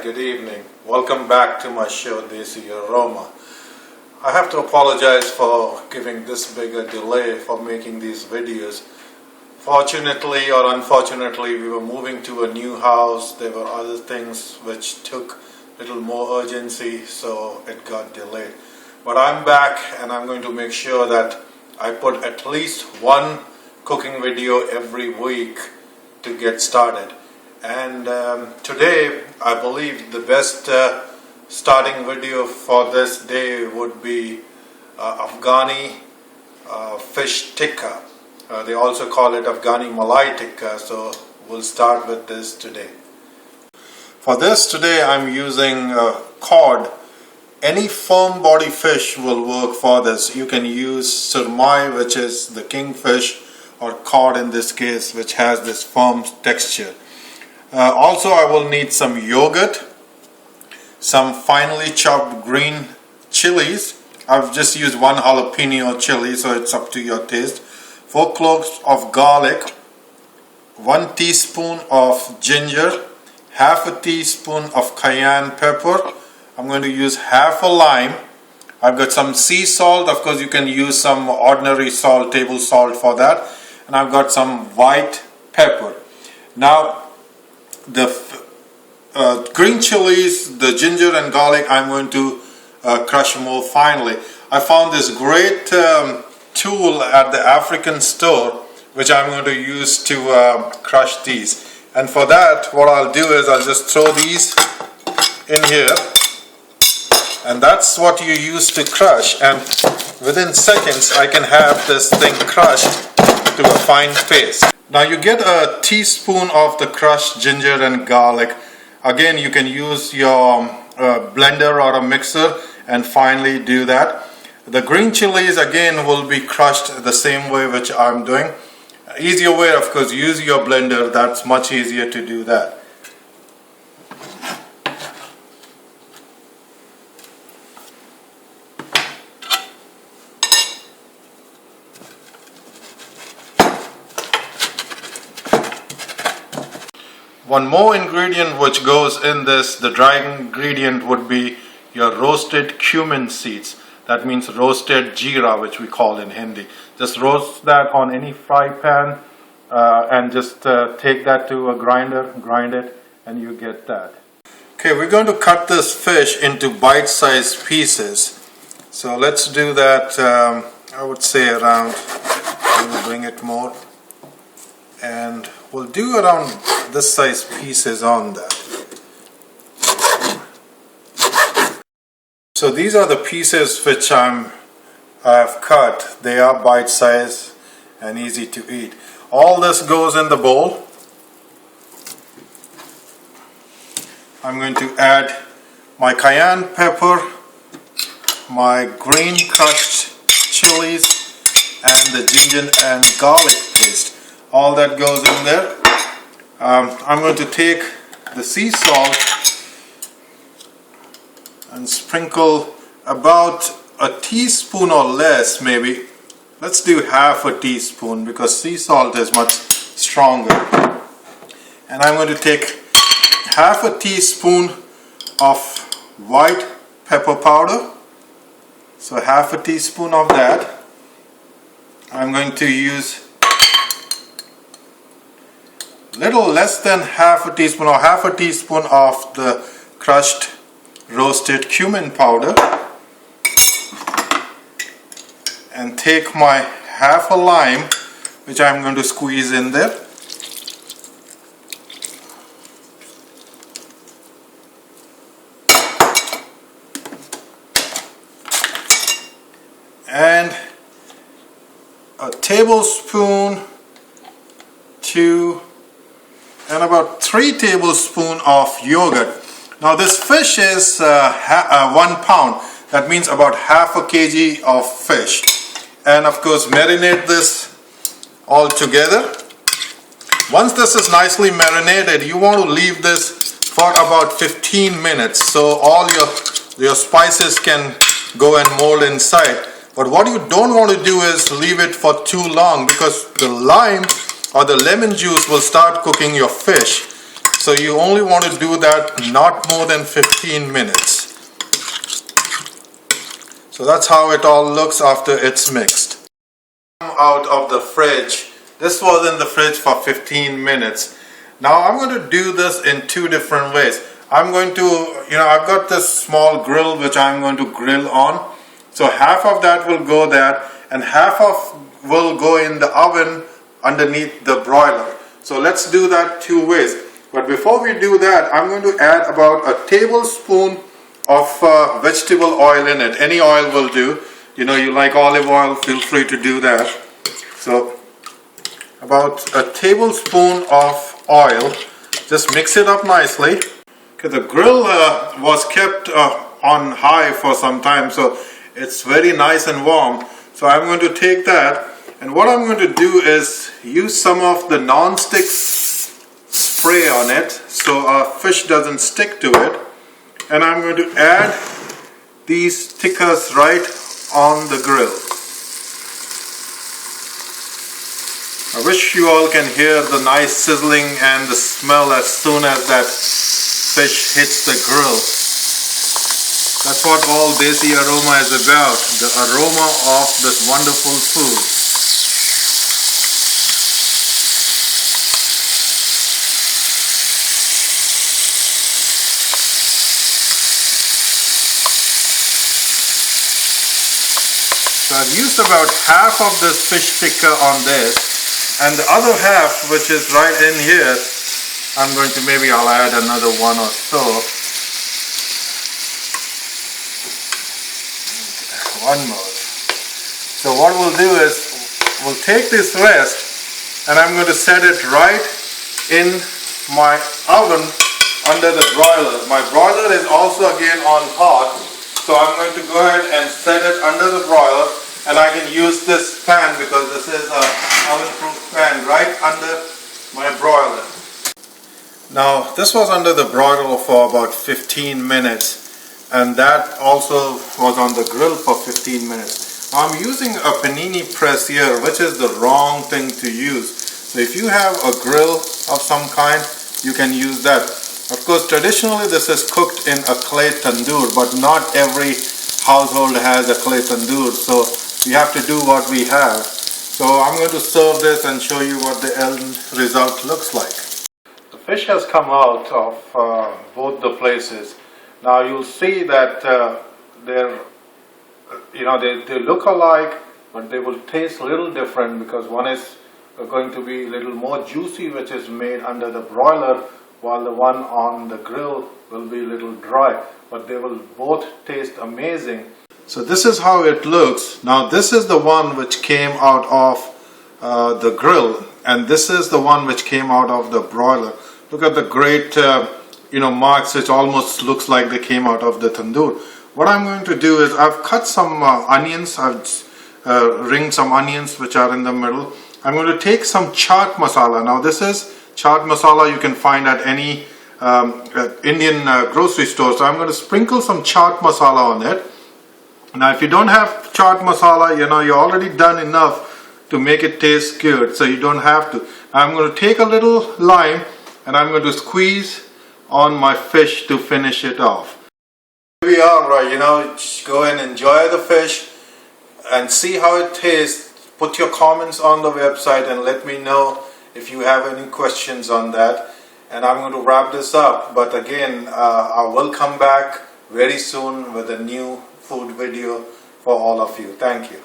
Hi, good evening. Welcome back to my show, Desi Aroma. I have to apologize for giving this big a delay for making these videos. Fortunately or unfortunately, we were moving to a new house. There were other things which took a little more urgency, so it got delayed. But I'm back and I'm going to make sure that I put at least one cooking video every week to get started. And today I believe the best starting video for this day would be Afghani fish tikka. They also call it Afghani Malai tikka, so we'll start with this today. For this today I'm using cod. Any firm body fish will work for this. You can use surmai, which is the kingfish, or cod in this case, which has this firm texture. Also I will need some yogurt, some finely chopped green chilies. I've just used one jalapeno chili, so it's up to your taste. 4 cloves of garlic, 1 teaspoon of ginger, half a teaspoon of cayenne pepper. I'm going to use half a lime. I've got some sea salt. Of course you can use some ordinary salt, table salt for that. And I've got some white pepper. Now the green chilies, the ginger and garlic, I'm going to crush more finely. I found this great tool at the African store, which I'm going to use to crush these. And for that, what I'll do is I'll just throw these in here, and that's what you use to crush, and within seconds I can have this thing crushed to a fine paste. Now you get a teaspoon of the crushed ginger and garlic. Again, you can use your blender or a mixer and finally do that. The green chilies again will be crushed the same way which I'm doing. Easier way, of course, use your blender. That's much easier to do that. One more ingredient which goes in this, the dry ingredient, would be your roasted cumin seeds. That means roasted jeera, which we call in Hindi. Just roast that on any fry pan and just take that to a grinder, grind it, and you get that. Okay, we're going to cut this fish into bite-sized pieces. So let's do that, I would say around, we'll bring it more. And we'll do around this size pieces on that. So these are the pieces which I've cut. They are bite size and easy to eat. All this goes in the bowl. I'm going to add my cayenne pepper, my green crushed chilies, and the ginger and garlic paste. All that goes in there. I'm going to take the sea salt and sprinkle about a teaspoon or less, maybe. Let's do half a teaspoon because sea salt is much stronger. And I'm going to take half a teaspoon of white pepper powder. So half a teaspoon of that. I'm going to use little less than half a teaspoon or half a teaspoon of the crushed roasted cumin powder, and take my half a lime, which I'm going to squeeze in there. And a tablespoon and about 3 tablespoons of yogurt. Now this fish is 1 pound. That means about half a kg of fish. And of course marinate this all together. Once this is nicely marinated, you want to leave this for about 15 minutes so all your spices can go and mold inside. But what you don't want to do is leave it for too long, because the lime or the lemon juice will start cooking your fish. So you only want to do that not more than 15 minutes. So that's how it all looks after it's mixed. Out of the fridge. This was in the fridge for 15 minutes. Now I'm going to do this in two different ways. I'm going to, I've got this small grill which I'm going to grill on. So half of that will go there and half of will go in the oven underneath the broiler. So let's do that two ways. But before we do that, I'm going to add about a tablespoon of vegetable oil in it. Any oil will do. You like olive oil, feel free to do that. So about a tablespoon of oil. Just mix it up nicely. Okay, the grill was kept on high for some time, so it's very nice and warm. So I'm going to take that, and what I'm going to do is use some of the non-stick spray on it so our fish doesn't stick to it. And I'm going to add these tikkas right on the grill. I wish you all can hear the nice sizzling and the smell as soon as that fish hits the grill. That's what all Desi Aroma is about, the aroma of this wonderful food. So I've used about half of this fish tikka on this, and the other half, which is right in here, I'll add another one or so. One more. So what we'll do is, we'll take this rest and I'm going to set it right in my oven under the broiler. My broiler is also again on hot, so I'm going to go ahead and set it under the broiler, and I can use this pan because this is an oven-proof pan right under my broiler. Now this was under the broiler for about 15 minutes, and that also was on the grill for 15 minutes. Now I'm using a panini press here, which is the wrong thing to use. So if you have a grill of some kind, you can use that. Of course, traditionally this is cooked in a clay tandoor, but not every household has a clay tandoor, so we have to do what we have. So I'm going to serve this and show you what the end result looks like. The fish has come out of both the places. Now you'll see that they look alike, but they will taste a little different because one is going to be a little more juicy, which is made under the broiler, while the one on the grill will be a little dry, but they will both taste amazing. So this is how it looks. Now this is the one which came out of the grill, and this is the one which came out of the broiler. Look at the great marks, which almost looks like they came out of the tandoor. What I'm going to do is I've cut some onions, I've ringed some onions which are in the middle. I'm going to take some chaat masala. Now this is chaat masala you can find at any Indian grocery store. So I'm going to sprinkle some chaat masala on it. Now if you don't have chaat masala, you're already done enough to make it taste good, so you don't have to. I'm going to take a little lime and I'm going to squeeze on my fish to finish it off. Here we are, just go and enjoy the fish and see how it tastes. Put your comments on the website and let me know if you have any questions on that. And I'm going to wrap this up, but again, I will come back very soon with a new food video for all of you. Thank you.